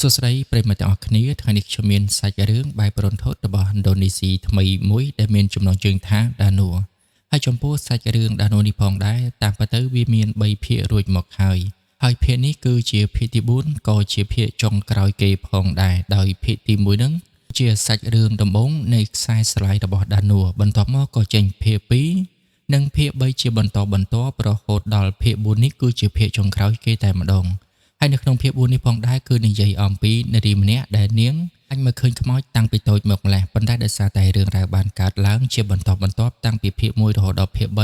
សួស្តីប្រិយមិត្តទាំងអស់គ្នាថ្ងៃនេះខ្ញុំមានសាច់រឿងបែបប្រន្ធត់របស់ឥណ្ឌូនេស៊ីថ្មីមួយដែលមានចំណងជើងថាដាណូហើយចំពោះសាច់រឿងដាណូនេះផងដែរតាមពិតទៅវាមាន3ភាគរួចមកហើយភាគនេះគឺជាភាគទី4ក៏ជាភាគចុងក្រោយគេផងដែរដោយភាគទី1ហ្នឹងជាសាច់រឿងដំបូងនៃខ្សែស្រឡាយរបស់ដាណូបន្ទាប់មកក៏ចេញភាគ2និងភាគ3ជាបន្តរហូតដល់ភាគ4នេះគឺជាភាគចុងក្រោយគេតែម្ដងហើយនៅក្នុងភាគ4នេះផងដែរគឺនិយាយអំពីនារីម្នាក់ដែលនាងអាចមើលឃើញខ្មោចតាំងពីតូចមកម្ល៉េះប៉ុន្តែដោយសារតែរឿងរ៉ាវបានកើតឡើងជាបន្តតាំងពីភាគ1រហូតដល់ភាគ3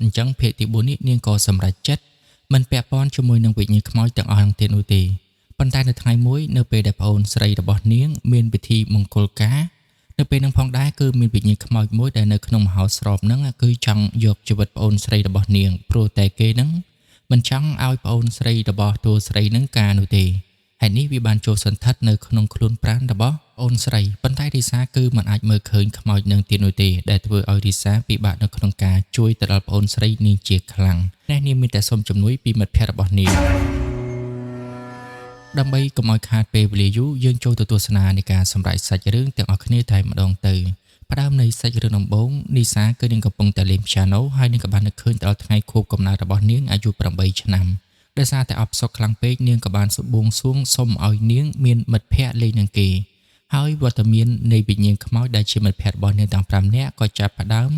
អញ្ចឹងភាគទី4នេះនាងក៏សម្រេចចិត្តមិនពាក់ព័ន្ធជាមួយនឹងវិញ្ញាណខ្មោចទាំងអស់ទាំងទៀតនោះទេប៉ុន្តែនៅថ្ងៃមួយនៅពេលដែលប្អូនស្រីរបស់នាងមានពិធីមង្គលការនៅពេលនឹងផងដែរគឺមានវិញ្ញាណខ្មោចមួយដែលនៅក្នុងមហោស្រពហ្នឹងគឺចង់យកជីវិតប្អូនស្រីរបស់នាងព្រោះតែគេហ្នឹងមិនចង់ឲ្យប្អូនស្រីរបស់តួស្រីនឹងការនោះទេហើយនេះវាបានចូលសន្ធិដ្ឋនៅក្នុងខ្លួនប្រាណរបស់អូនស្រីប៉ុន្តែរីសាគឺមិនអាចមើលឃើញខ្មោចនឹងទៀតនោះទេដែលធ្វើឲ្យរីសាពិបាកនៅក្នុងការជួយទៅដល់ប្អូនស្រីនាងជាខ្លាំងនេះនាងមានតែសុំជំនួយពីមិត្តភក្តិរបស់នាងដើម្បីកុំឲ្យខាតពេលវេលាយូរយើងចូលទៅទស្សនានៃការសម្រេចសាច់រឿងទាំងអស់គ្នាតែម្ដងទៅផ្ដើមនៃសាច់រឿងដំបូងនីសាគឺនាងកំពុងតែលេងព្យ៉ាណូហើយនាងក៏បាននឹកឃើញដល់ថ្ងៃខួបកំណើតរបស់នាងអាយុ8ឆ្នាំដោយសារតែអបសុកខ្លាំងពេកនាងក៏បានសុបួងសួងសុំឲ្យនាងមានមិត្តភក្តិលេងនឹងគេហើយវត្តមាននៃវិញ្ញាណខ្មោចដែលជាមិត្តភក្តិរបស់នាងទាំង5នាក់ក៏ចាប់ផ្ដើម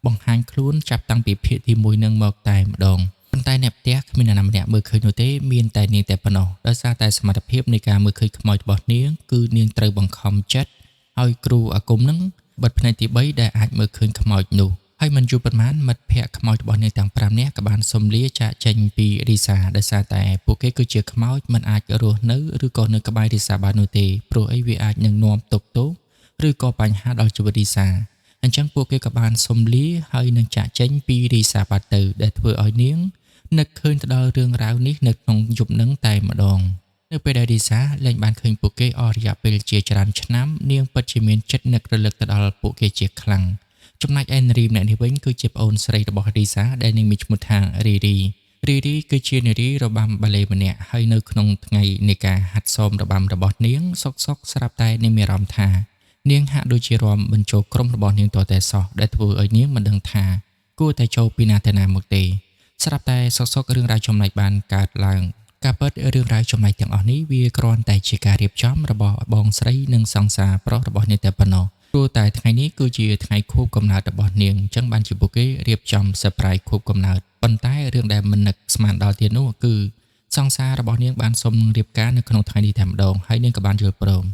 បង្ហាញខ្លួនចាប់តាំងពីភាគទី1នឹងមកតែម្ដងប៉ុន្តែអ្នកផ្ទះគ្មាននរណាម្នាក់មើលឃើញនោះទេមានតែនាងតែប៉ុណ្ណោះដោយសារតែសមត្ថភាពនៃការមើលឃើញខ្មោចរបស់នាងគឺនាងត្រូវបង្ខំចិត្តឲ្យគ្រូអាគមនឹងបិទភ្នែកទី3ដែលអាចមើលឃើញខ្មោចនោះហើយមិនយូរប៉ុន្មានមិត្តភក្តិខ្មោចរបស់នាងទាំង5នាក់ក៏បានសុំលាចាកចេញពីរីសាដោយសារតែពួកគេគឺជាខ្មោចមិនអាចរស់នៅឬក៏នៅក្បែររីសាបាននោះទេព្រោះអីវាអាចនឹងនាំទុក្ខទោសឬក៏បញ្ហាដល់ជីវិតរីសាអញ្ចឹងពួកគេក៏បានសុំលាហើយនឹងចាកចេញពីរីសាបាត់ទៅដែលធ្វើឲ្យនាងនឹកឃើញទៅដល់រឿងរ៉ាវនេះនៅក្នុងយប់នឹងតែម្ដងនៅពេលដែលរីសាលែងបានឃើញពួកគេអស់រយៈពេលជាច្រើនឆ្នាំនាងពិតជាមានចិត្តនឹករលឹកទៅដល់ពួកគេជាខ្លាំងចំណែកឯនារីម្នាក់នេះវិញគឺជាប្អូនស្រីរបស់រីសាដែលនាងមានឈ្មោះថារីរីគឺជានារីរបាំបាឡេម្នាក់ហើយនៅក្នុងថ្ងៃនៃការហាត់សមរបាំរបស់នាងសុកស្រាប់តែនាងមានអារម្មណ៍ថានាងហាក់ដូចជារាំបញ្ចូលក្រុមរបស់នាងតតែសោះដែលធ្វើឲ្យនាងមិនដឹងថាគួរតែចូលពីណាទៅណាមកទេស្រាប់តែសុករឿងរ៉ាវចំណែកបានកើតឡើងការពិតរឿងរ៉ាវចំណែកទាំងអស់នេះវាគ្រាន់តែជាការរៀបចំរបស់បងស្រីនិងសង្សារប្រុសរបស់នាងតែប៉ុណ្ណោះព្រោះតែថ្ងៃនេះគឺជាថ្ងៃខួបកំណើតរបស់នាងអញ្ចឹងបានជាពួកគេរៀបចំ surprise ខួបកំណើតប៉ុន្តែរឿងដែលមិននឹកស្មានដល់ទៀតនោះគឺសង្សាររបស់នាងបានសុំរៀបការនៅក្នុងថ្ងៃនេះតែម្ដងហើយនាងក៏បានយល់ព្រម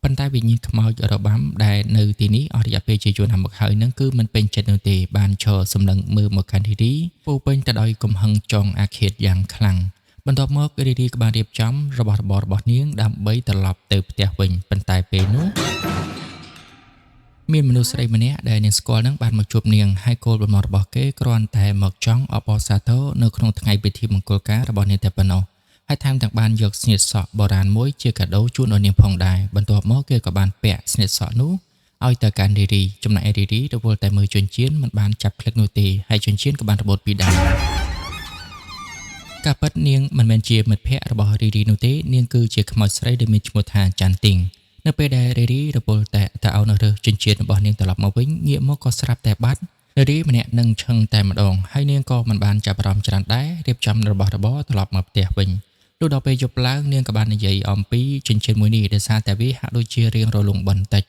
ប៉ុន្តែវិញ្ញាណខ្មោចរបាំដែលនៅទីនេះអស់រយៈពេលជាយូរណាស់មកហើយនឹងគឺមិនពេញចិត្តនោះទេបានឈរសម្លឹងមើលមកកាន់រីពោពេញទៅដោយកំហឹងចង់អាឃាតយ៉ាងខ្លាំងបន្ទាប់មករីក៏បានរៀបចំរបស់របររបស់នាងដើម្បីត្រឡប់ទៅផ្ទះវិញប៉ុន្តែពេលនោះមានមនុស្សស្រីម្នាក់ដែលនាងស្គាល់នឹងបានមកជួបនាងហើយគោលបំណងរបស់គេគ្រាន់តែមកចង់អបអរសាទរនៅក្នុងថ្ងៃពិធីមង្គលការរបស់នាងតែប៉ុណ្ណោះហើយថែមទាំងបានយកស្នៀតសក់បុរាណមួយជាកាដូជូនឲ្យនាងផងដែរបន្ទាប់មកគេក៏បានពាក់ស្នៀតសក់នោះឲ្យទៅកាន់រីចំណែករីរវល់តែមើលជញ្ជៀនមិនបានចាប់ក្លឹកនោះទេហើយជញ្ជៀនក៏បានរបូតពីដៃការពិតនាងមិនមែនជាមិត្តភក្តិរបស់រីនោះទេនាងគឺជាខ្មោចស្រីដែលមានឈ្មោះថាចាន់ទីងនៅពេលដែលរីរវល់តែឲ្យនៅរើសជញ្ជៀនរបស់នាងត្រឡប់មកវិញងាកមកក៏ស្រាប់តែបាត់រីម្នាក់នឹងឈឹងតែម្ដងហើយនាងក៏មិនបានចាប់អារម្មណ៍ច្រើនដែររៀបចំរបស់របរត្រឡប់មកផ្ទះវិញលុះដល់ពេលយប់ឡើងនាងក៏បាននិយាយអំពីជញ្ជៀនមួយនេះដោយសារតែវាហាក់ដូចជារៀងរលុងបន្តិច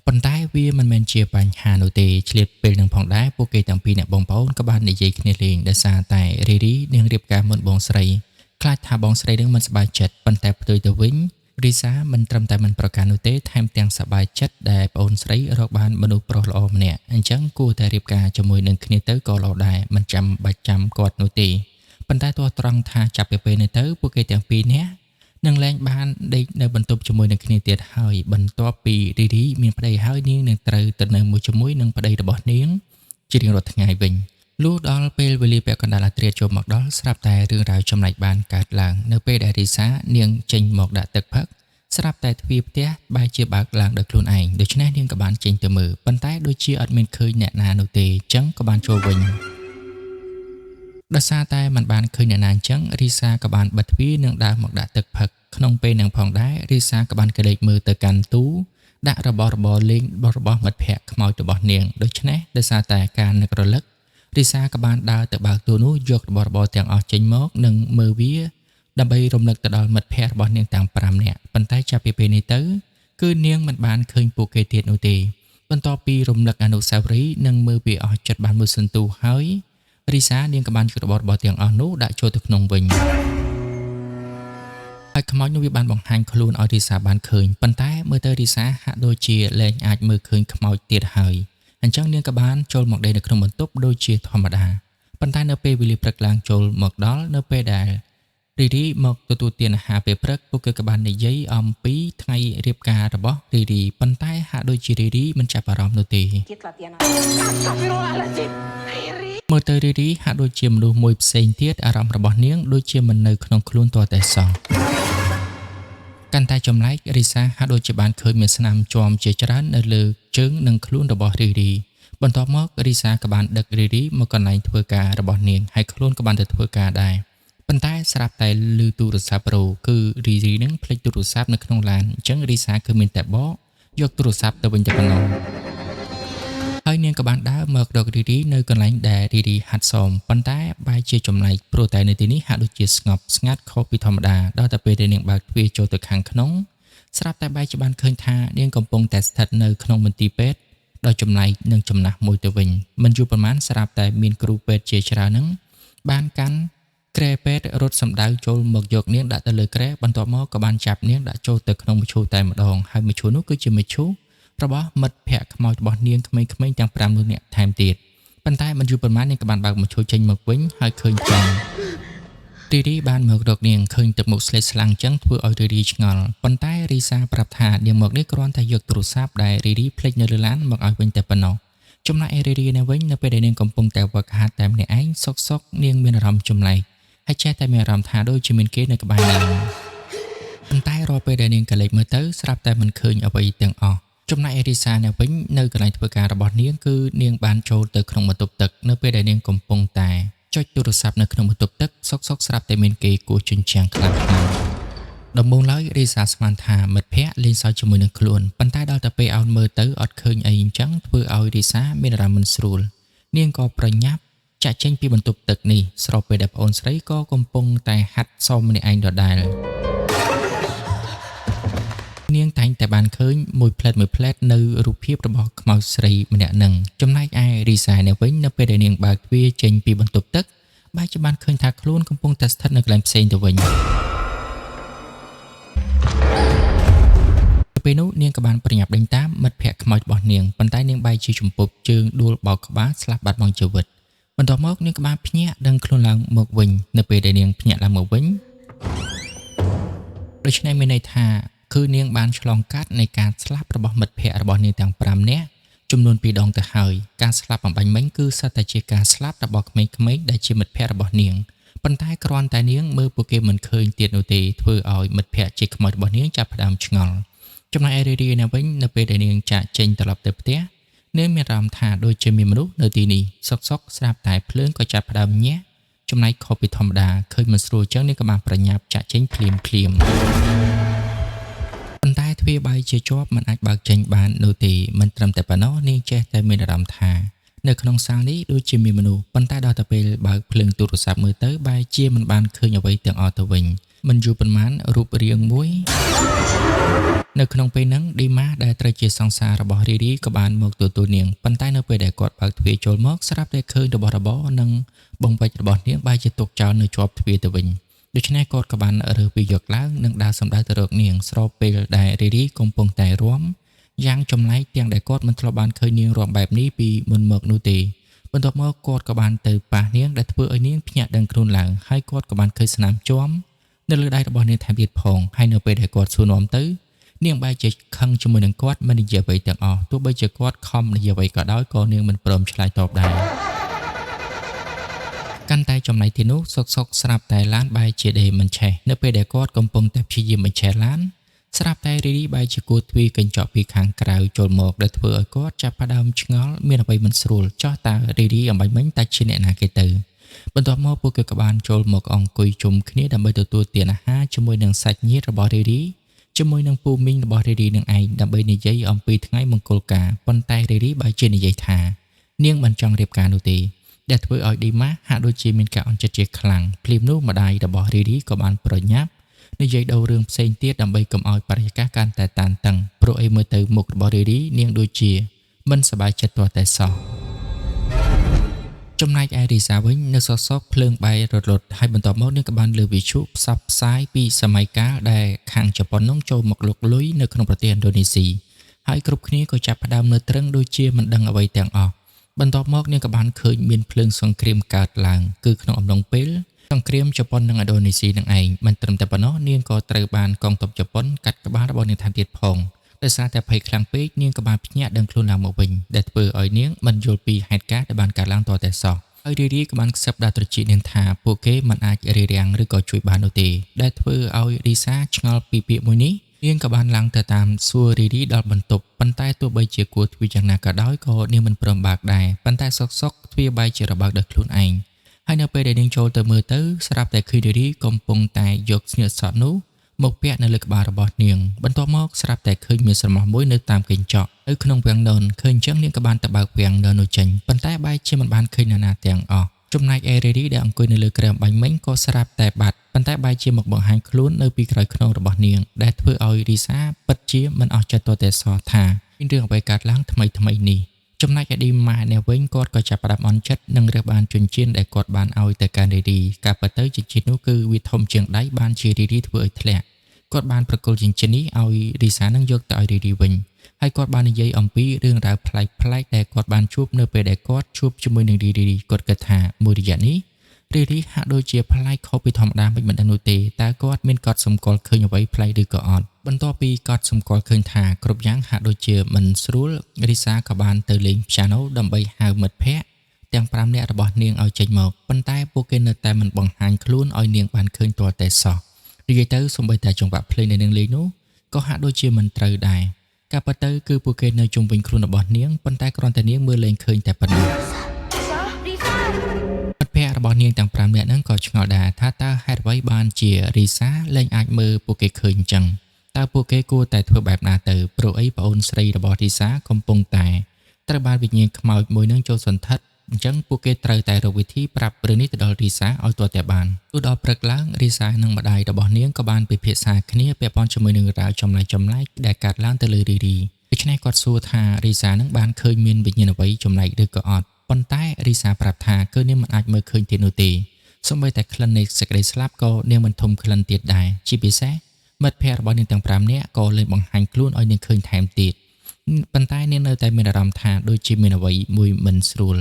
ប៉ុន្តែវាមិនមែនជាបញ្ហានោះទេឆ្លៀតពេលនឹងផងដែរពួកគេទាំងពីរអ្នកបងប្អូនក៏បាននិយាយគ្នាលេងដោយសារតែរីនាងរៀបការមុនបងស្រីខ្លាចថាបងស្រីនឹងមិនសប្បាយចិត្តប៉ុន្តែផ្ទុយទៅវិញរីសាមិនត្រឹមតែមិនប្រកាន់នោះទេថែមទាំងសប្បាយចិត្តដែលប្អូនស្រីរកបានមនុស្សប្រុសល្អម្នាក់អញ្ចឹងគួរតែរៀបការជាមួយនឹងគ្នាទៅក៏ល្អដែរមិនចាំបាច់ចាំគាត់នោះទេប៉ុន្តែទោះត្រង់ថាចាប់ពីពេលនេះទៅពួកគេទាំងពីរនាក់នឹងលែងបានដេកនៅបន្ទប់ជាមួយនឹងគ្នាទៀតហើយបន្ទាប់ពីរីមានប្តីហើយនាងនឹងត្រូវទៅនៅមួយជាមួយនឹងប្តីរបស់នាងជារៀងរាល់ថ្ងៃវិញលុះដល់ពេលវេលាពាក់កណ្ដាលរាត្រីចូលមកដល់ស្រាប់តែរឿងរ៉ាវចំណែកបានកើតឡើងនៅពេលដែលរីសានាងចេញមកដាក់ទឹកផឹកស្រាប់តែទ្វារផ្ទះបែរជាបើកឡើងដោយខ្លួនឯងដូច្នេះនាងក៏បានចេញទៅមើលប៉ុន្តែដូចជាអត់មានឃើញអ្នកណានោះទេអញ្ចឹងក៏បានចូលវិញដោយសារតែមិនបានឃើញអ្នកណាអញ្ចឹងរីសាក៏បានបិទទ្វារនិងដើរមកដាក់ទឹកផឹក ក្នុងពេលនឹងផងដែររីសាក៏បានកលេចមើលទៅកាន់ទូដាក់របស់របរលេងរបស់មិត្តភ័ក្តិខ្មោចរបស់នាងដូច្នេះដោយសារតែការនឹករលឹករីសាក៏បានដើរទៅបើកទូនោះយករបស់របរទាំងអស់ចេញមកនិងមើលវាដើម្បីរំលឹកទៅដល់មិត្តភ័ក្តិរបស់នាងទាំង5នាក់ប៉ុន្តែចាប់ពីពេលនេះទៅគឺនាងមិនបានឃើញពួកគេទៀតនោះទេបន្ទាប់ពីរំលឹកអនុស្សាវរីយ៍និងមើលវាអស់ចិត្តបានមួយសន្ទុះហើយរីសានាងក៏បានយករបស់របរទាំងអស់នោះដាក់ចូលទៅក្នុងវិញហើយខ្មោចនោះវាបានបង្ហាញខ្លួនឲ្យរីសាបានឃើញប៉ុន្តែមើលទៅរីសាហាក់ដូចជាលែងអាចមើលឃើញខ្មោចទៀតហើយអញ្ចឹងនាងក៏បានចូលមកដេកនៅក្នុងបន្ទប់ដូចជាធម្មតាប៉ុន្តែនៅពេលវេលាព្រឹកឡើងចូលមកដល់នៅពេលដែលរីរីមកទទួលទានអាហារពេលព្រឹកពួកគេក៏បាននិយាយអំពីថ្ងៃរៀបការរបស់រីរីប៉ុន្តែហាក់ដូចជារីរីមិនចាប់អារម្មណ៍នោះទេមើលទៅរីរីហាក់ដូចជាមនុស្សមួយផ្សេងទៀតអារម្មណ៍របស់នាងដូចជាមិននៅក្នុងខ្លួនទាល់តែសោះកាន់តែចម្លែករីសាហាក់ដូចជាបានឃើញមានស្នាមជាំជាច្រើននៅលើជើងនិងខ្លួនរបស់រីរីបន្ទាប់មករីសាក៏បានដឹករីរីមកកន្លែងធ្វើការរបស់នាងហើយខ្លួនក៏បានទៅធ្វើការដែរប៉ុន្តែស្រាប់តែឮទូរស័ព្ទប្រូគឺរីរីនឹងភ្លេចទូរស័ព្ទនៅក្នុងឡានអញ្ចឹងរីសាគឺមានតែបកយកទូរស័ព្ទទៅវិញតែប៉ុណ្ណោះហើយនាងក៏បានដើរមករករីរីនៅកន្លែងដែលរីរីហាត់សមប៉ុន្តែបែរជាចម្លែកព្រោះតែនៅទីនេះហាក់ដូចជាស្ងប់ស្ងាត់ខុសពីធម្មតាដល់តែពេលដែលនាងបើកទ្វារចូលទៅខាងក្នុងស្រាប់តែបែរជាបានឃើញថានាងកំពុងតែស្ថិតនៅក្នុងមន្ទីរពេទ្យដោយចម្លែកនិងចំណាស់មួយទៅវិញមិនយូរប៉ុន្មានស្រាប់តែមានគ្រូពេទ្យជាច្រើននឹងបានកាន់ក្រែពេទ្យរត់សម្ដៅចូលមកយកនាងដាក់ទៅលើក្រែបន្ទាប់មកក៏បានចាប់នាងដាក់ចូលទៅក្នុងមឈូសតែម្ដងហើយមឈូសនោះគឺជាមឈូសរបស់មិត្តភ័ក្តិខ្មោចរបស់នាងក្មេងៗទាំង5នោះនាក់ថែមទៀតប៉ុន្តែមិនយូរប៉ុន្មាននាងក៏បានបើកមឈូសចេញមកវិញហើយឃើញចំរីរីបានមករកនាងឃើញទឹកមុខស្លេកស្លាំងចឹងធ្វើឲ្យរីរីឆ្ងល់ប៉ុន្តែរីសាប្រាប់ថានាងមកនេះគ្រាន់តែយកទូរស័ព្ទដែលរីរីភ្លេចនៅលើឡានមកឲ្យវិញតែប៉ុណ្ណោះចំណែករីរីនៅវិញនៅពេលដែលនាងកំពុងតែវឹកហាត់តែម្នាក់ឯងសុកនាងមានអារម្មណ៍ចម្លែកហើយចេះតែមានអារម្មណ៍ថាដូចជាមានគេនៅក្បែរនាងប៉ុន្តែរាល់ពេលដែលនាងកលេចមើលទៅស្រាប់តែមិនឃើញអ្វីទាំងអស់ចំណែករីសានៅវិញនៅកន្លែងធ្វើការរបស់នាងគឺនាងបានចូលទៅក្នុងបន្ទប់ទឹកនៅពេលដែលនាងកំពុងតែចុចទូរស័ព្ទនៅក្នុងបន្ទប់ទឹកសុកស្រាប់តែមានគេគោះជញ្ជាំងខ្លាំងដំបូងឡើយរីសាស្មានថាមិត្តភ័ក្តិលេងសើចជាមួយនឹងខ្លួនប៉ុន្តែដល់តែពេលអោនមើលទៅអត់ឃើញអីអញ្ចឹងធ្វើឲ្យរីសាមានអារម្មណ៍មិនស្រួលនាងក៏ប្រញាប់ចាក់ចេញពីបន្ទប់ទឹកនេះស្របពេលដែលប្អូនស្រីក៏កំពុងតែហាត់សមម្នាក់ឯងដដែលនាងតែងតែបានឃើញមួយផ្លែតនៅរូបភាពរបស់ខ្មោចស្រីម្នាក់នឹងចំណែកឯរីសានៅវិញនៅពេលដែលនាងបើកទ្វារចេញពីបន្ទប់ទឹកបែរជាបានឃើញថាខ្លួនកំពុងតែស្ថិតនៅកន្លែងផ្សេងទៅវិញពេលនោះនាងក៏បានប្រញាប់ដេញតាមមិត្តភ័ក្តិខ្មោចរបស់នាងប៉ុន្តែនាងបែរជាជំពប់ជើងដួលបោកក្បាលស្លាប់បាត់បង់ជីវិតបន្ទាប់មកនាងក៏បានភ្ញាក់ដឹងខ្លួនឡើងមកវិញនៅពេលដែលនាងភ្ញាក់ឡើងមកវិញដូច្នេះមានន័យថាគឺនាងបានឆ្លងកាត់នៃការស្លាប់របស់មិត្តភ័ក្តិរបស់នាងទាំង5នាក់ចំនួន2ដងទៅហើយការស្លាប់បំបញ្ញមិញគឺសុទ្ធតែជាការស្លាប់របស់ក្មេងៗដែលជាមិត្តភ័ក្តិរបស់នាងប៉ុន្តែគ្រាន់តែនាងមើលពួកគេមិនឃើញទៀតនោះទេធ្វើឲ្យមិត្តភ័ក្តិជាខ្មោចរបស់នាងចាប់ផ្ដើមឆ្ងល់ចំណែកឯរីរីនៅវិញនៅពេលដែលនាងចាក់ចេញត្រឡប់ទៅផ្ទះនាងមានអារម្មណ៍ថាដូចជាមានមនុស្សនៅទីនេះសុកស្រាប់តែភ្លើងក៏ចាប់ផ្ដើមញាក់ចំណែកខុសពីធម្មតាឃើញមិនស្រួលចឹងនាងក៏បានប្រញាប់ចាក់ចេញភ្លាមប៉ុន្តែទ្វារបែរជាជាប់មិនអាចបើកចេញបាននោះទេមិនត្រឹមតែប៉ុណ្ណោះនាងចេះតែមានអារម្មណ៍ថានៅក្នុងសាលនេះដូចជាមានមនុស្សប៉ុន្តែដល់តែពេលបើកភ្លើងទូរស័ព្ទមើលទៅបែរជាមិនបានឃើញអ្វីទាំងអស់ទៅវិញមិនយូរប៉ុន្មានរូបរាងមួយនៅក្នុងពេលហ្នឹងឌីម៉ាដែលត្រូវជាសង្សាររបស់រីរីក៏បានមកទទួលនាងប៉ុន្តែនៅពេលដែលគាត់បើកទ្វារចូលមកស្រាប់តែឃើញរបស់របរនិងបងពេជ្ររបស់នាងបែរជាទុកចោលនៅជាប់ទ្វារទៅវិញដូច្នេះគាត់ក៏បានរើសពីយកឡើងនិងដើរសម្ដៅទៅរកនាងស្របពេលដែលរីរីកំពុងតែរាំយ៉ាងចម្លែកទាំងដែលគាត់មិនធ្លាប់បានឃើញនាងរាំបែបនេះពីមុនមកនោះទេបន្ទាប់មកគាត់ក៏បានទៅប៉ះនាងដែលធ្វើឲ្យនាងភ្ញាក់ដឹងខ្លួនឡើងហើយគាត់ក៏បានឃើញស្នាមជាំនៅលើដៃរបស់នាងថែមទៀតផងហើយនៅពេលដែលគាត់សួរនាំទៅនាងបែរជាខឹងជាមួយនឹងគាត់មិននិយាយអ្វីទាំងអស់ទោះបីជាគាត់ខំនិយាយអ្វីក៏ដោយក៏នាងមិនព្រមឆ្លើយតបដែរកាន់តែចំណៃទីនោះសុកស្រាប់តែឡានបែរជាដេមិនឆេះនៅពេលដែលគាត់កំពុងតែព្យាយាមបញ្ឆេះឡានស្រាប់តែរីរីបែរជាគួរទ្វារកញ្ចក់ពីខាងក្រៅចូលមកដែលធ្វើឲ្យគាត់ចាប់ផ្ដើមឆ្ងល់មានអ្វីមិនស្រួលចោះតើរីរីអំបញ្ញមិញតែជាអ្នកណាគេទៅ បន្ទាប់មកពួកគេក៏បានចូលមកអង្គុយជុំគ្នាដើម្បីទទួលទានអាហារជាមួយនឹងសាច់ញាតិរបស់រីរីជាមួយនឹងពូមីងរបស់រីរីនឹងឯងដើម្បីនិយាយអំពីថ្ងៃមង្គលការប៉ុន្តែរីរីបែរជានិយាយថានាងមិនចង់រៀបការនោះទេដែលធ្វើឲ្យឌីម៉ាហាក់ដូចជាមានការអន់ចិត្តជាខ្លាំងភ្លាមនោះម្ដាយរបស់រីរីក៏បានប្រញាប់និយាយដូររឿងផ្សេងទៀតដើម្បីកុំឲ្យបរិយាកាសកាន់តែតានតឹងព្រោះអីមើលទៅមុខរបស់រីរីនាងដូចជាមិនសប្បាយចិត្តទាល់តែសោះចំណែកឯរីសាវិញនៅសសកភ្លើងបែររត់ហើយបន្ទាប់មកនាងក៏បានលើវិទ្យុផ្សព្វផ្សាយពីសម័យកាលដែលខាងជប៉ុននោះចូលមកលុកលុយនៅក្នុងប្រទេសឥណ្ឌូនេស៊ីហើយគ្រប់គ្នាក៏ចាប់ផ្ដើមនៅត្រឹងដូចជាមិនដឹងអ្វីទាំងអស់បន្ទាប់មកនាងក៏បានឃើញមានភ្លើងសង្គ្រាមកើតឡើងគឺក្នុងអំឡុងពេលសង្គ្រាមជប៉ុននិងឥណ្ឌូនេស៊ីនឹងឯងមិនត្រឹមតែប៉ុណ្ណោះនាងក៏ត្រូវបានកងទ័ពជប៉ុនកាត់ក្បាលរបស់នាងថែមទៀតផងដោយសារតែភ័យខ្លាំងពេកនាងក៏បានភ្ញាក់ដឹងខ្លួនឡើងមកវិញដែលធ្វើឲ្យនាងមិនយល់ពីហេតុការណ៍ដែលបានកើតឡើងតតែសោះហើយរីរីក៏បានខ្សឹបដាក់ត្រចៀកនាងថាពួកគេមិនអាចរារាំងឬក៏ជួយបាននោះទេដែលធ្វើឲ្យរីសាឆ្ងល់ពីពាក្យមួយនេះនាងក៏បានឡើងទៅតាមសួររីរីដល់បន្ទប់ប៉ុន្តែទោះបីជាគួរធ្វើយ៉ាងណាក៏ដោយក៏នាងមិនព្រមបើកដែរប៉ុន្តែសុកទ្វារបែកជារបើកដោយខ្លួនឯងហើយនៅពេលដែលនាងចូលទៅមើលទៅស្រាប់តែឃើញរីរីកំពុងតែយកស្នៀតសក់នោះមកពាក់នៅលើក្បាលរបស់នាងបន្ទាប់មកស្រាប់តែឃើញមានស្រមោះមួយនៅតាមកញ្ចក់នៅក្នុងវាំងននឃើញអញ្ចឹងនាងក៏បានទៅបើកវាំងនននោះចេញប៉ុន្តែបែរជាមិនបានឃើញនរណាទាំងអស់ចំណែកឯរីរីដែលអង្គុយនៅលើក្រែមបាញ់មិញក៏ស្រាប់តែបាត់ប៉ុន្តែបែរជាមកបង្ហាញខ្លួននៅពីក្រោយខ្នងរបស់នាងដែលធ្វើឲ្យរីសាពិតជាមិនអស់ចិត្តទាល់តែសោះថាមានរឿងអ្វីកើតឡើងថ្មីនេះចំណែកឯឌីម៉ាអ្នកវិញគាត់ក៏ចាប់ផ្ដើមអន់ចិត្តនឹងរើសបានចិញ្ចៀនដែលគាត់បានឲ្យទៅកាន់រីរីការពិតទៅចិញ្ចៀននោះគឺវាធំជាងដៃបានជារីរីធ្វើឲ្យធ្លាក់គាត់បានប្រគល់ចិញ្ចៀននេះឲ្យរីសានឹងយកទៅឲ្យរីរីវិញហើយគាត់បាននិយាយអំពីរឿងរ៉ាវប្លែកៗដែលគាត់បានជួបនៅពេលដែលគាត់ជួបជាមួយនឹងរីរីគាត់គិតថាមួយរយៈនេះរីរីហាក់ដូចជាប្លែកខុសពីធម្មតាមិនដឹងនោះទេតើគាត់មានកត់សម្គាល់ឃើញអ្វីប្លែកឬក៏អត់បន្ទាប់ពីកត់សម្គាល់ឃើញថាគ្រប់យ៉ាងហាក់ដូចជាមិនស្រួលរីសាក៏បានទៅលេងព្យ៉ាណូដើម្បីហៅមិត្តភ័ក្តិទាំង5នាក់របស់នាងឲ្យចេញមកប៉ុន្តែពួកគេនៅតែមិនបង្ហាញខ្លួនឲ្យនាងបានឃើញទាល់តែសោះនិយាយទៅសូម្បីតែចង្វាក់ភ្លេងនៃនាងលេងនោះក៏ហាក់ដូចជាមិនត្រូវដែរការពិតទៅគឺពួកគេនៅជុំវិញខ្លួនរបស់នាងប៉ុន្តែគ្រាន់តែនាងមើលលេងឃើញតែប៉ុណ្ណោះមិត្តភ័ក្តិរបស់នាងទាំង5នាក់ហ្នឹងក៏ឆ្ងល់ដែរថាតើហេតុអ្វីបានជារីសាលែងអាចមើលពួកគេឃើញអញ្ចឹងតើពួកគេគួរតែធ្វើបែបណាទៅព្រោះអីប្អូនស្រីរបស់រីសាកំពុងតែត្រូវបានវិញ្ញាណខ្មោចមួយនឹងចូលសន្ធិដ្ឋអញ្ចឹងពួកគេត្រូវតែរកវិធីប្រាប់រឿងនេះទៅដល់រីសាឲ្យទាល់តែបានទោះដល់ព្រឹកឡើងរីសានិងម្ដាយរបស់នាងក៏បានពិភាក្សាគ្នាពាក់ព័ន្ធជាមួយនឹងរឿងរ៉ាវចម្លែកដែលកើតឡើងទៅលើរីរីដូច្នេះគាត់សួរថារីសានឹងបានឃើញមានវិញ្ញាណអ្វីចម្លែកឬក៏អត់ប៉ុន្តែរីសាប្រាប់ថាគឺនាងមិនអាចមើលឃើញទៀតនោះទេសូម្បីតែក្លិននៃសេចក្តីស្លាប់ក៏នាងមិនធំក្លិនទៀតដែរជាពិសេសមិត្តភ័ក្តិរបស់នាងទាំង5នាក់ក៏លែងបង្ហាញខ្លួនឲ្យនាងឃើញថែមទៀតប៉ុន្តែនាងនៅតែមានអារម្មណ៍ថាដូចជាមានអ្វីមួយមិនស្រួល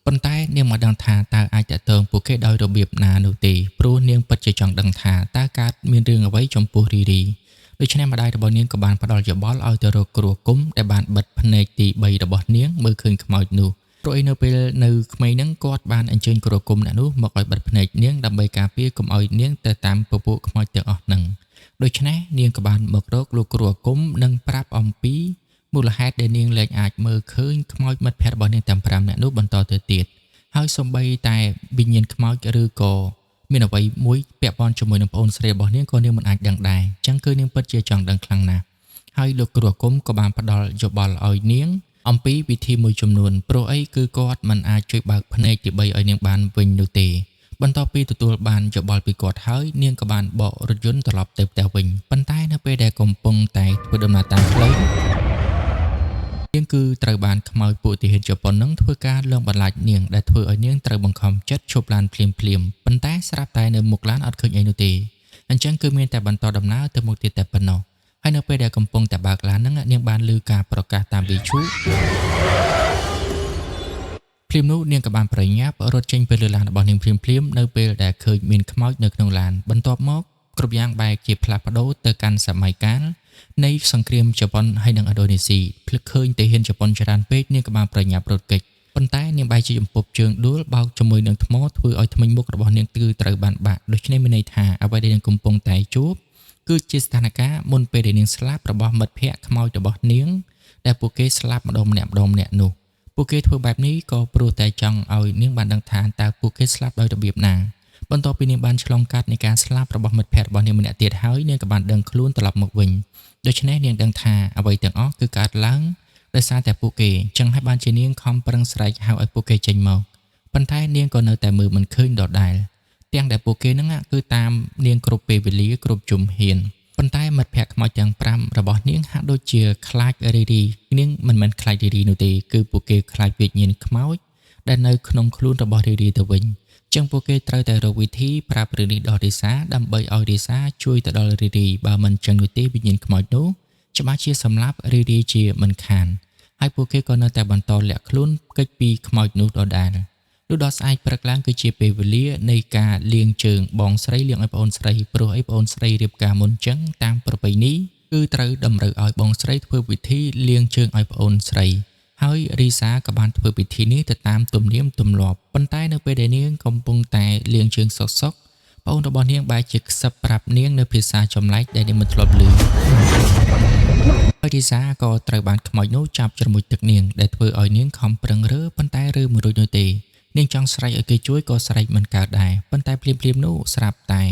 ប៉ុន្តែនាងមិនដឹងថាតើអាចតាក់ទងពួកគេដោយរបៀបណានោះទេព្រោះនាងពិតជាចង់ដឹងថាតើកើតមានរឿងអ្វីចំពោះរីរីដូច្នេះម្ដាយរបស់នាងក៏បានផ្ដល់យោបល់ឲ្យទៅរកគ្រូគុំដែលបានបិទភ្នែកទី3របស់នាងមើលឃើញខ្មោចនោះព្រោះឯនៅពេលនៅក្មេងហ្នឹងគាត់បានអញ្ជើញគ្រូគុំអ្នកនោះមកឲ្យបិទភ្នែកនាងដើម្បីការពារកុំឲ្យនាងទៅតាមពពួកខ្មោចទាំងអស់ហ្នឹងដូច្នេះនាងក៏បានមករកលោកគ្រូគុំនិងប្រាប់អំពីមូលហេតុដែលនាងលែងអាចមើលឃើញខ្មោចមិត្តភ័ក្តិរបស់នាងទាំង5នាក់នោះបន្តទៅទៀតហើយសូម្បីតែវិញ្ញាណខ្មោចឬក៏មានអ្វីមួយពាក់ព័ន្ធជាមួយនឹងប្អូនស្រីរបស់នាងក៏នាងមិនអាចដឹងដែរអញ្ចឹងគឺនាងពិតជាចង់ដឹងខ្លាំងណាស់ហើយលោកគ្រូគុំក៏បានផ្ដល់យោបល់ឲ្យនាងអំពីវិធីមួយចំនួនព្រោះអីគឺគាត់មិនអាចជួយបើកភ្នែកទី3ឲ្យនាងបានវិញនោះទេបន្ទាប់ពីទទួលបានយោបល់ពីគាត់ហើយនាងក៏បានបករថយន្តត្រឡប់ទៅផ្ទះវិញប៉ុន្តែនៅពេលដែលកំពុងតែធ្វើដំណើរតាមផ្លូវនាងគឺត្រូវបានខ្មោចពួកទាហានជប៉ុននឹងធ្វើការលងបន្លាចនាងដែលធ្វើឲ្យនាងត្រូវបង្ខំចិត្តឈប់ឡានភ្លាមប៉ុន្តែស្រាប់តែនៅមុខឡានអត់ឃើញអីនោះទេអញ្ចឹងគឺមានតែបន្តដំណើរទៅមុខទៀតតែប៉ុណ្ណោះហើយនៅពេលដែលកំពុងតែបើកឡានហ្នឹងនាងបានឮការប្រកាសតាមវិទ្យុភ្លាមនោះនាងក៏បានប្រញាប់រត់ចេញពីលើឡានរបស់នាងភ្លាមនៅពេលដែលឃើញមានខ្មោចនៅក្នុងឡានបន្ទាប់មកគ្រប់យ៉ាងបែរជាផ្លាស់ប្ដូរទៅកាន់សម័យកាលនៃសង្គ្រាមជប៉ុនហើយនិងឥណ្ឌូនេស៊ីភ្លឹកឃើញទាហានជប៉ុនច្រើនពេកនាងក៏បានប្រញាប់រត់គេចប៉ុន្តែនាងបែរជាចំពប់ជើងដួលបោកជាមួយនឹងថ្មធ្វើឲ្យធ្មេញមុខរបស់នាងគឺត្រូវបានបាក់ដូច្នេះមានន័យថាអ្វីដែលនាងកំពុងតែជួបគឺជាស្ថានភាពមុនពេលដែលនាងស្លាប់របស់មិត្តភ័ក្តិខ្មោចរបស់នាងដែលពួកគេស្លាប់ម្ដងម្នាក់នោះ ពួកគេធ្វើបែបនេះក៏ព្រោះតែចង់ឲ្យនាងបានដឹងថាតើពួកគេស្លាប់ដោយរបៀបណាបន្ទាប់ពីនាងបានឆ្លងកាត់នៃការស្លាប់របស់មិត្តភ័ក្តិរបស់នាងម្នាក់ទៀតហើយនាងក៏បានដឹងខ្លួនត្រឡប់មកវិញដូច្នេះនាងដឹងថាអ្វីទាំងអស់គឺកើតឡើងដោយសារតែពួកគេចឹងហើយបានជានាងខំប្រឹងស្រែកហៅឲ្យពួកគេចេញមកប៉ុន្តែនាងក៏នៅតែមើលមិនឃើញដដែលទាំងដែលពួកគេនឹងគឺតាមនាងគ្រប់ពេលវេលាគ្រប់ជំហានប៉ុន្តែមិត្តភ័ក្តិខ្មោចទាំង5របស់នាងហាក់ដូចជាខ្លាចរីរីនាងមិនមែនខ្លាចរីរីនោះទេគឺពួកគេខ្លាចវិញ្ញាណខ្មោចដែលនៅក្នុងខ្លួនរបស់រីរីទៅវិញចឹងពួកគេត្រូវតែរកវិធីប្រាប់រឿងនេះដល់រីសាដើម្បីឲ្យរីសាជួយទៅដល់រីរីបើមិនចឹងនោះទេវិញ្ញាណខ្មោចនោះច្បាស់ជាសម្លាប់រីរីជាមិនខានហើយពួកគេក៏នៅតែបន្តលាក់ខ្លួនគេចពីខ្មោចនោះដដែលលុះដល់ស្អែកព្រឹកឡើងគឺជាពេលវេលានៃការលាងជើងបងស្រីលាងឲ្យប្អូនស្រីព្រោះអីប្អូនស្រីរៀបការមុនចឹងតាមប្រពៃណីគឺត្រូវតម្រូវឲ្យបងស្រីធ្វើពិធីលាងជើងឲ្យប្អូនស្រីហើយរីសាក៏បានធ្វើពិធីនេះទៅតាមទំនៀមទម្លាប់ប៉ុន្តែនៅពេលដែលនាងកំពុងតែលាងជើងសុកប្អូនរបស់នាងបែរជាខ្សឹបប្រាប់នាងនៅភាសាចម្លែកដែលនាងមិនធ្លាប់ឮហើយរីសាក៏ត្រូវបានខ្មោចនោះចាប់ជ្រមុជទឹកនាងដែលធ្វើឲ្យនាងខំប្រឹងរើប៉ុន្តែរើមិនរួចនោះទេនាងចង់ស្រែកឲ្យគេជួយក៏ស្រែកមិនកើតដែរប៉ុន្តែភ្លាមៗនោះស្រាប់តែ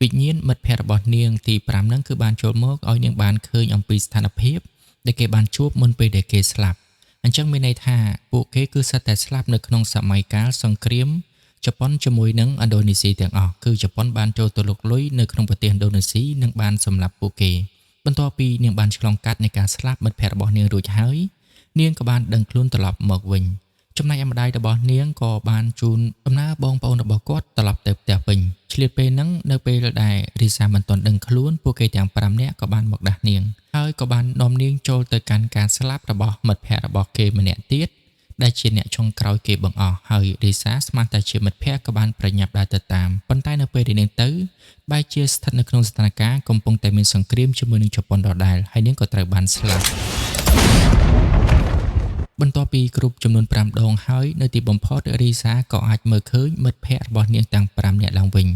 វិញ្ញាណមិត្តភ័ក្តិរបស់នាងទី5ហ្នឹងគឺបានចូលមកឲ្យនាងបានឃើញអំពីស្ថានភាពដែលគេបានជួបមុនពេលដែលគេស្លាប់អញ្ចឹងមានន័យថាពួកគេគឺសិតតែស្លាប់នៅក្នុងសម័យកាលសង្គ្រាមជប៉ុនជាមួយនឹងឥណ្ឌូនេស៊ីទាំងអស់គឺជប៉ុនបានចូលទៅលុកលុយនៅក្នុងប្រទេសឥណ្ឌូនេស៊ីនិងបានសម្លាប់ពួកគេបន្ទាប់ពីនាងបានឆ្លងកាត់នៃការស្លាប់មិត្តភ័ក្តិរបស់នាងរួចហើយនាងក៏បានដឹងខ្លួនត្រឡប់មកវិញចំណែកឯម្ដាយរបស់នាងក៏បានជូនដំណើរបងប្អូនរបស់គាត់ត្រឡប់ទៅផ្ទះវិញឆ្លៀតពេលហ្នឹងនៅពេលដែលរីសាមិនទាន់ដឹងខ្លួនពួកគេទាំង5នាក់ក៏បានមកដាស់នាងហើយក៏បាននាំនាងចូលទៅកាន់ការស្លាប់របស់មិត្តភ័ក្តិរបស់គេម្នាក់ទៀតដែលជាអ្នកចុងក្រោយគេបង្អស់ហើយរីសាស្មានតែជាមិត្តភ័ក្តិក៏បានប្រញាប់ដើរទៅតាមប៉ុន្តែនៅពេលដែលនាងទៅបែរជាស្ថិតនៅក្នុងស្ថានភាពកំពុងតែមានសង្គ្រាមជាមួយនឹងជប៉ុនដដែលហើយនាងក៏ត្រូវបានស្លាប់បន្ទាប់ពីគ្រប់ចំនួន5ដងហើយនៅទីបំផុតរីសាក៏អាចមើលឃើញមិត្តភ័ក្តិរបស់នាងទាំង5នាក់ឡើងវិញ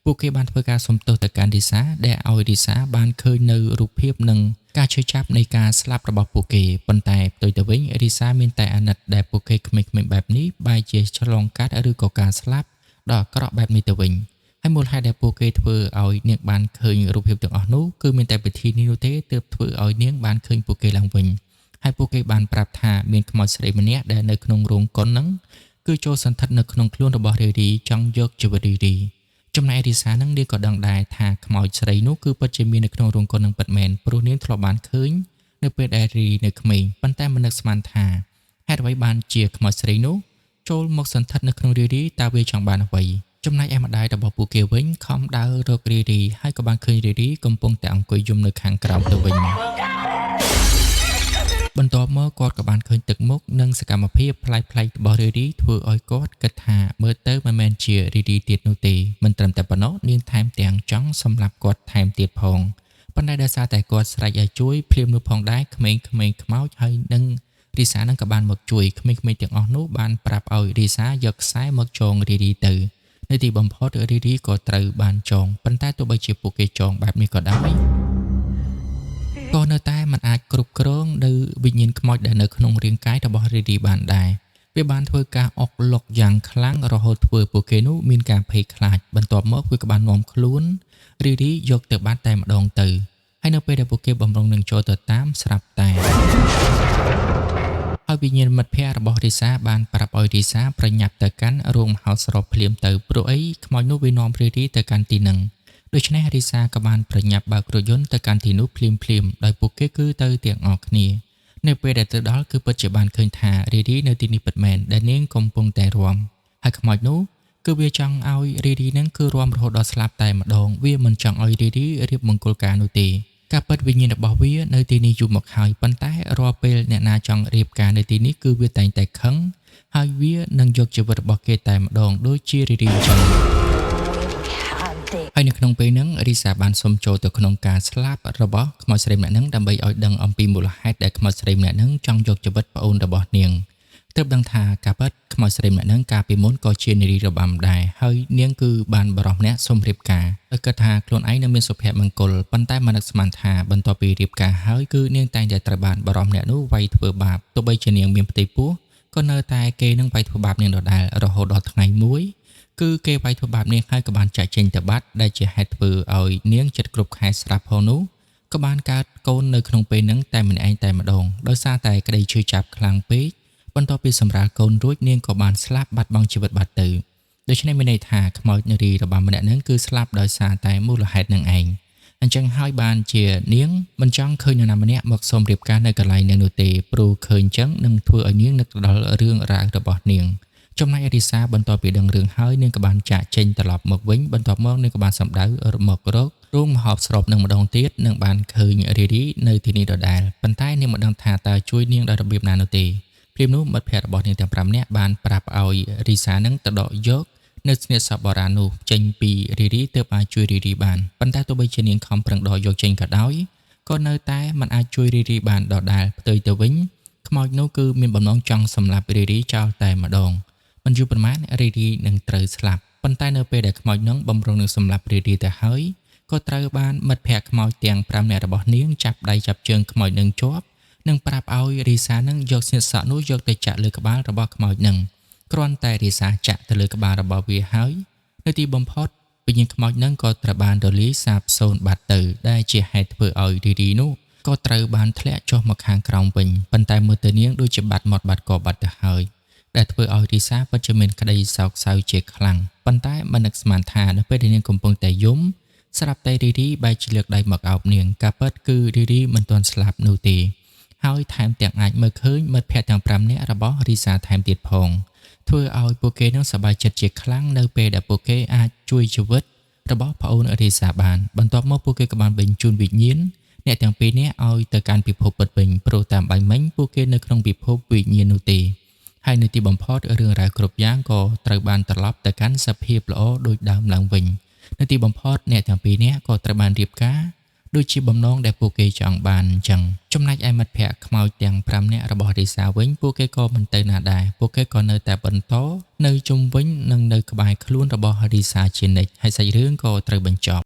ពួកគេបានធ្វើការសុំទោសទៅកាន់រីសាដែលឲ្យរីសាបានឃើញនៅរូបភាពនិងការឈឺចាប់នៃការស្លាប់របស់ពួកគេប៉ុន្តែផ្ទុយទៅវិញរីសាមានតែអាណិតដែលពួកគេក្មេងៗបែបនេះបែរជាឆ្លងកាត់ឬក៏ការស្លាប់ដ៏អាក្រក់បែបនេះទៅវិញហើយមូលហេតុដែលពួកគេធ្វើឲ្យនាងបានឃើញរូបភាពទាំងអស់នោះគឺមានតែពិធីនេះនោះទេទើបធ្វើឲ្យនាងបានឃើញពួកគេឡើងវិញហើយពួកគេបានប្រាប់ថាមានខ្មោចស្រីម្នាក់ដែលនៅក្នុងរោងកុនហ្នឹងគឺចូលសន្ធិដ្ឋនៅក្នុងខ្លួនរបស់រីរីចង់យកជីវិតរីរីចំណែករីសាហ្នឹងនាងក៏ដឹងដែរថាខ្មោចស្រីនោះគឺពិតជាមាននៅក្នុងរោងកុននឹងពិតមែនព្រោះនាងធ្លាប់បានឃើញនៅពេលដែលរីរីនៅក្មេងប៉ុន្តែមិននឹកស្មានថាហេតុអ្វីបានជាខ្មោចស្រីនោះចូលមកសន្ធិដ្ឋនៅក្នុងរីរីតើវាចង់បានអ្វីចំណែកឯម្ដាយរបស់ពួកគេវិញខំដើររករីរីហើយក៏បានឃើញរីរីកំពុងតែអង្គុយយំនៅខាងក្រោមទៅវិញបន្ទាប់មកគាត់ក៏បានឃើញទឹកមុខនិងសកម្មភាពប្លែកៗរបស់រីរីធ្វើឲ្យគាត់គិតថាមើលទៅមិនមែនជារីរីទៀតនោះទេមិនត្រឹមតែប៉ុណ្ណោះនាងថែមទាំងចង់សម្លាប់គាត់ថែមទៀតផងប៉ុន្តែដោយសារតែគាត់ស្រែកឲ្យជួយភ្លាមនោះផងដែរក្មេងៗខ្មោចហើយនឹងរីសានឹងក៏បានមកជួយក្មេងៗទាំងអស់នោះបានប្រាប់ឲ្យរីសាយកខ្សែមកចងរីរីទៅនៅទីបំផុតរីរីក៏ត្រូវបានចងប៉ុន្តែទោះបីជាពួកគេចងបែបនេះក៏ដោយក៏នៅតែមិនអាចគ្រប់គ្រងនៅវិញ្ញាណខ្មោចដែលនៅក្នុងរាងកាយរបស់រីរីបានដែរវាបានធ្វើការអុកលុកយ៉ាងខ្លាំងរហូតធ្វើពួកគេនោះមានការភ័យខ្លាចបន្ទាប់មកវាក៏បាននាំខ្លួនរីរីយកទៅបាត់តែម្ដងទៅហើយនៅពេលដែលពួកគេបំរុងនឹងចូលទៅតាមស្រាប់តែហើយវិញ្ញាណមិត្តភ័ក្តិរបស់រីសាបានប្រាប់ឲ្យរីសាប្រញាប់ទៅកាន់រោងមហោស្រពភ្លាមទៅព្រោះអីខ្មោចនោះវានាំរីរីទៅកាន់ទីនឹងដូច្នេះរីសាក៏បានប្រញាប់បើករថយន្តទៅកាន់ទីនោះភ្លាមដោយពួកគេគឺទៅទាំងអស់គ្នានៅពេលដែលទៅដល់គឺពិតជាបានឃើញថារីរីនៅទីនេះពិតមែនដែលនាងកំពុងតែរាំហើយខ្មោចនោះគឺវាចង់ឲ្យរីរីនឹងគឺរាំរហូតដល់ស្លាប់តែម្ដងវាមិនចង់ឲ្យរីរីរៀបមង្គលការនោះទេការពិតវិញ្ញាណរបស់វានៅទីនេះយូរមកហើយប៉ុន្តែរាល់ពេលអ្នកណាចង់រៀបការនៅទីនេះគឺវាតែងតែខឹងហើយវានឹងយកជីវិតរបស់គេតែម្ដងដូចជារីរីចឹងហើយនៅក្នុងពេលហ្នឹងរីសាបានសុំចូលទៅក្នុងការស្លាប់របស់ខ្មោចស្រីម្នាក់ហ្នឹងដើម្បីឲ្យដឹងអំពីមូលហេតុដែលខ្មោចស្រីម្នាក់ហ្នឹងចង់យកជីវិតប្អូនរបស់នាងទើបដឹងថាការពិតខ្មោចស្រីម្នាក់ហ្នឹងកាលពីមុនក៏ជានារីរបាំដែរហើយនាងគឺបានបរិះម្នាក់សុំរៀបការដោយគិតថាខ្លួនឯងនៅមានសុភមង្គលប៉ុន្តែមិននឹកស្មានថាបន្ទាប់ពីរៀបការហើយគឺនាងតែងតែត្រូវបានបរិះម្នាក់នោះវាយធ្វើបាបទោះបីជានាងមានផ្ទៃពោះ ក៏នៅតែគេនឹងវាយធ្វើបាបនាងដដែលរហូតដល់ថ្ងៃមួយគឺគេវាយធ្វើបាបនាងហើយក៏បានចាក់ចេញទៅបាត់ដែលជាហេតុធ្វើឲ្យនាងចិត្តគ្រប់ខែស្រាប់ផងនោះក៏បានកើតកូននៅក្នុងពេលហ្នឹងតែម្នាក់ឯងតែម្ដងដោយសារតែក្តីឈឺចាប់ខ្លាំងពេកបន្ទាប់ពីសម្រាលកូនរួចនាងក៏បានស្លាប់បាត់បង់ជីវិតបាត់ទៅដូច្នេះមានន័យថាខ្មោចនារីរបាំម្នាក់ហ្នឹងគឺស្លាប់ដោយសារតែមូលហេតុនឹងឯងអញ្ចឹងហើយបានជានាងមិនចង់ឃើញនរណាម្នាក់មកសុំរៀបការនៅកន្លែងនាងនោះទេព្រោះឃើញអញ្ចឹងនឹងធ្វើឲ្យនាងនឹកដល់រឿងរ៉ាវរបស់នាងចំណែកអរិសាបន្ទាប់ពីដឹងរឿងហើយនាងក៏បានចាក់ចេញត្រឡប់មកវិញបន្ទាប់មកនាងក៏បានសម្ដៅមករករោងមហោបស្របនឹងម្ដងទៀតនឹងបានឃើញរីរីនៅទីនេះដដែលប៉ុន្តែនាងមិនដឹងថាតើជួយនាងដោយរបៀបណានោះទេព្រាមនោះមិត្តភ័ក្តិរបស់នាងទាំង5នាក់បានប្រាប់ឲ្យរីសានឹងទៅដកយកនៅស្នៀតសពបុរាណនោះចេញពីរីរីទើបអាចជួយរីរីបានប៉ុន្តែទោះបីជានាងខំប្រឹងដកយកចេញក៏ដោយក៏នៅតែមិនអាចជួយរីរីបានដដែលផ្ទុយទៅវិញខ្មោចនោះគឺមានបំណងចង់សម្លាប់រីរីចោលតែម្ដងមិនយូរប៉ុន្មានរីរីនឹងត្រូវស្លាប់ប៉ុន្តែនៅពេលដែលខ្មោចនោះបំរុងនឹងសម្លាប់រីរីទៅហើយក៏ត្រូវបានមិត្តភ័ក្តិខ្មោចទាំង5នាក់របស់នាងចាប់ដៃចាប់ជើងខ្មោចនឹងជាប់និងប្រាប់ឲ្យរីសានឹងយកស្នៀតសក់នោះយកទៅចាក់លើក្បាលរបស់ខ្មោចនឹងគ្រាន់តែរីសាចាក់ទៅលើក្បាលរបស់វាហើយនៅទីបំផុតវិញ្ញាណខ្មោចនឹងក៏ត្រូវបានរលាយសាបសូន្យបាត់ទៅដែលជាហេតុធ្វើឲ្យរីរីនោះក៏ត្រូវបានធ្លាក់ចុះមកខាងក្រោមវិញប៉ុន្តែមើលទៅនាងដូចជាបាត់មាត់បាត់ក៏បាត់ទៅហើយដែលធ្វើឲ្យរីសាពិតជាមានក្តីសោកសៅជាខ្លាំងប៉ុន្តែមិននឹកស្មានថានៅពេលដែលនាងកំពុងតែយំស្រាប់តែរីរីបែរជាលើកដៃមកអោបនាងការពិតគឺរីរីមិនទាន់ស្លាប់នោះទេហើយថែមទាំងអាចមើលឃើញមិត្តភ័ក្តិទាំង5នាក់របស់រីសាថែមទៀតផងធ្វើឲ្យពួកគេនឹងសប្បាយចិត្តជាខ្លាំងនៅពេលដែលពួកគេអាចជួយជីវិតរបស់ប្អូនរីសាបានបន្ទាប់មកពួកគេក៏បានបញ្ជូនវិញ្ញាណអ្នកទាំងពីរនាក់ឲ្យទៅកាន់ពិភពពិតវិញព្រោះតាមបែបមិញពួកគេនៅក្នុងពិភពវិញ្ញាណនោះទេហើយនៅទីបំផុតរឿងរ៉ាវគ្រប់យ៉ាងក៏ត្រូវបានត្រឡប់ទៅកាន់សភាពល្អដូចដើមឡើងវិញនៅទីបំផុតអ្នកទាំងពីរនាក់ក៏ត្រូវបានរៀបការដូចជាបំណងដែលពួកគេចង់បានអញ្ចឹងចំណែកឯមិត្តភ័ក្តិខ្មោចទាំង5នាក់របស់រីសាវិញពួកគេក៏មិនទៅណាដែរពួកគេក៏នៅតែបន្តនៅជុំវិញនិងនៅក្បែរខ្លួនរបស់រីសាជានិច្ចហើយសាច់រឿងក៏ត្រូវបញ្ចប់